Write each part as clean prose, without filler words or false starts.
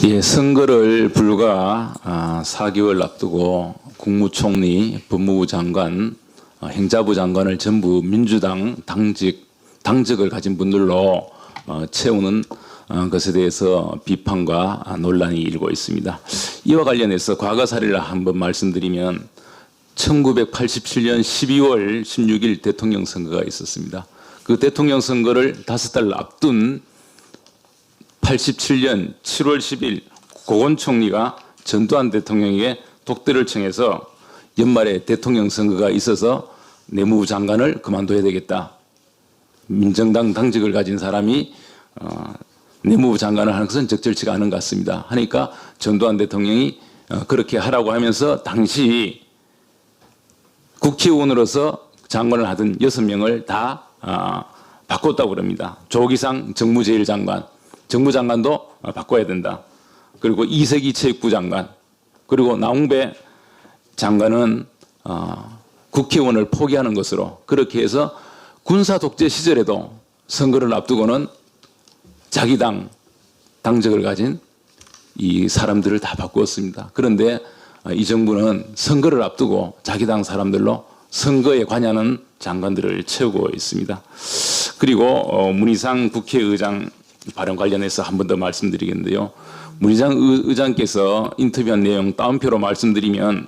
예, 선거를 불과 4개월 앞두고 국무총리, 법무부 장관, 행자부 장관을 전부 민주당 당직을 가진 분들로 채우는 것에 대해서 비판과 논란이 일고 있습니다. 이와 관련해서 과거 사례를 한번 말씀드리면 1987년 12월 16일 대통령 선거가 있었습니다. 그 대통령 선거를 5달 앞둔 87년 7월 10일 고건 총리가 전두환 대통령에게 독대를 청해서 연말에 대통령 선거가 있어서 내무부 장관을 그만둬야 되겠다. 민정당 당직을 가진 사람이 내무부 장관을 하는 것은 적절치가 않은 것 같습니다. 하니까 전두환 대통령이 그렇게 하라고 하면서 당시 국회의원으로서 장관을 하던 6명을 다 바꿨다고 그럽니다. 조기상 정무제일장관, 정무장관도 바꿔야 된다. 그리고 이세기 체육부 장관, 그리고 나홍배 장관은 국회의원을 포기하는 것으로 그렇게 해서 군사 독재 시절에도 선거를 앞두고는 자기 당적을 가진 이 사람들을 다 바꾸었습니다. 그런데 이 정부는 선거를 앞두고 자기 당 사람들로 선거에 관여하는 장관들을 채우고 있습니다. 그리고 문희상 국회의장 발언 관련해서 한 번 더 말씀드리겠는데요. 문희상 의장께서 인터뷰한 내용 따옴표로 말씀드리면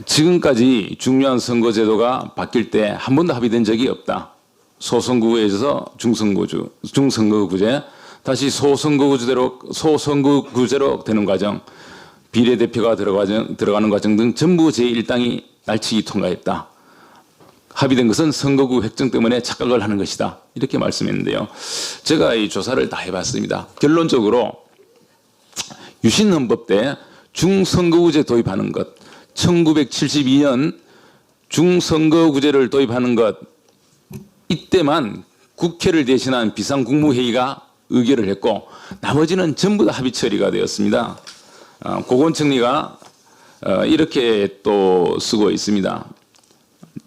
지금까지 중요한 선거제도가 바뀔 때 한 번도 합의된 적이 없다. 소선거구제에서 중선거구제, 다시 소선거구제로 되는 과정, 비례대표가 들어가는 과정 등 전부 제1당이 날치기 통과했다. 합의된 것은 선거구 획정 때문에 착각을 하는 것이다. 이렇게 말씀했는데요. 제가 이 조사를 다 해봤습니다. 결론적으로 유신헌법 때 중선거구제 도입하는 것, 1972년 중선거구제를 도입하는 것, 이때만 국회를 대신한 비상국무회의가 의결을 했고 나머지는 전부 다 합의 처리가 되었습니다. 고건 총리가 이렇게 또 쓰고 있습니다.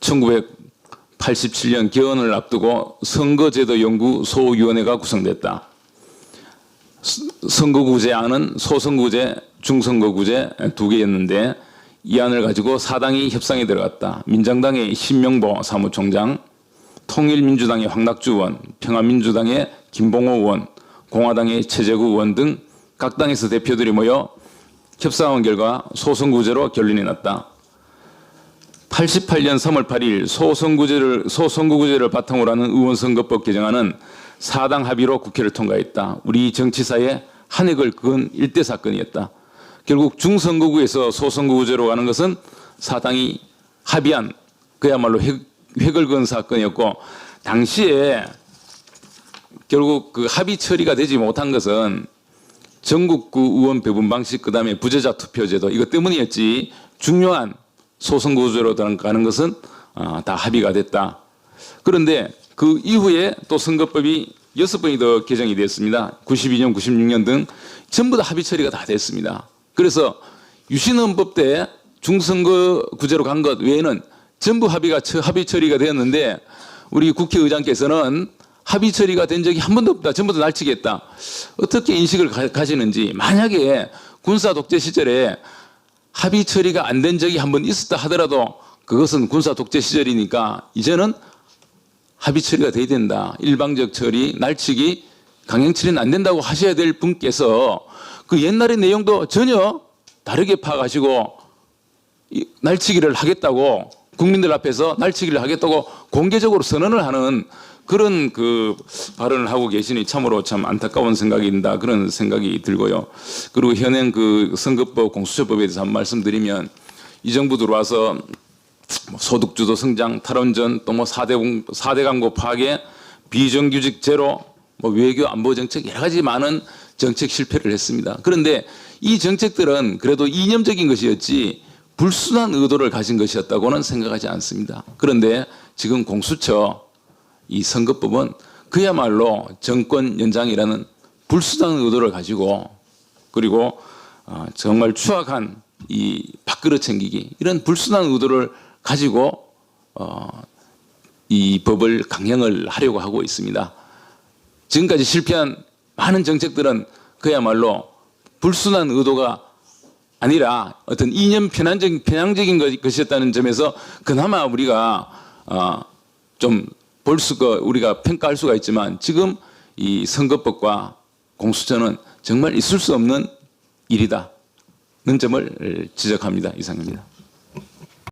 1987년 개헌을 앞두고 선거제도연구 소위원회가 구성됐다. 선거구제 안은 소선거구제, 중선거구제 두 개였는데 이 안을 가지고 4당이 협상에 들어갔다. 민정당의 신명보 사무총장, 통일민주당의 황낙주 의원, 평화민주당의 김봉호 의원, 공화당의 최재구 의원 등 각 당에서 대표들이 모여 협상한 결과 소선거구제로 결론이 났다. 88년 3월 8일 소선거구제를 바탕으로 하는 의원선거법 개정안은 4당 합의로 국회를 통과했다. 우리 정치사에 한 획을 그은 일대 사건이었다. 결국 중선거구에서 소선거구제로 가는 것은 4당이 합의한 그야말로 획을 그은 사건이었고 당시에 결국 그 합의 처리가 되지 못한 것은 전국구 의원 배분 방식 그다음에 부재자 투표제도 이것 때문이었지 중요한 소선거구제로 가는 것은 다 합의가 됐다. 그런데 그 이후에 또 선거법이 6번이 더 개정이 됐습니다. 92년, 96년 등 전부 다 합의 처리가 다 됐습니다. 그래서 유신헌법 때 중선거구제로 간 것 외에는 전부 합의 처리가 되었는데 우리 국회의장께서는 합의 처리가 된 적이 한 번도 없다. 전부 다 날치겠다. 어떻게 인식을 가지는지 만약에 군사 독재 시절에 합의 처리가 안 된 적이 한 번 있었다 하더라도 그것은 군사 독재 시절이니까 이제는 합의 처리가 돼야 된다. 일방적 처리, 날치기, 강행 처리는 안 된다고 하셔야 될 분께서 그 옛날의 내용도 전혀 다르게 파악하시고 날치기를 하겠다고 국민들 앞에서 날치기를 하겠다고 공개적으로 선언을 하는 그런 그 발언을 하고 계시니 참으로 참 안타까운 생각이 든다. 그런 생각이 들고요. 그리고 현행 그 선거법, 공수처법에 대해서 한 말씀드리면 이 정부 들어와서 소득주도 성장, 탈원전, 또 뭐 4대 강국 파괴, 비정규직 제로, 뭐 외교 안보 정책 여러 가지 많은 정책 실패를 했습니다. 그런데 이 정책들은 그래도 이념적인 것이었지 불순한 의도를 가진 것이었다고는 생각하지 않습니다. 그런데 지금 공수처 이 선거법은 그야말로 정권 연장이라는 불순한 의도를 가지고 그리고 정말 추악한 이 밥그릇 챙기기 이런 불순한 의도를 가지고 이 법을 강행을 하려고 하고 있습니다. 지금까지 실패한 많은 정책들은 그야말로 불순한 의도가 아니라 어떤 이념 편향적인 것이었다는 점에서 그나마 우리가 좀 우리가 평가할 수가 있지만 지금 이 선거법과 공수처는 정말 있을 수 없는 일이다는 점을 지적합니다. 이상입니다.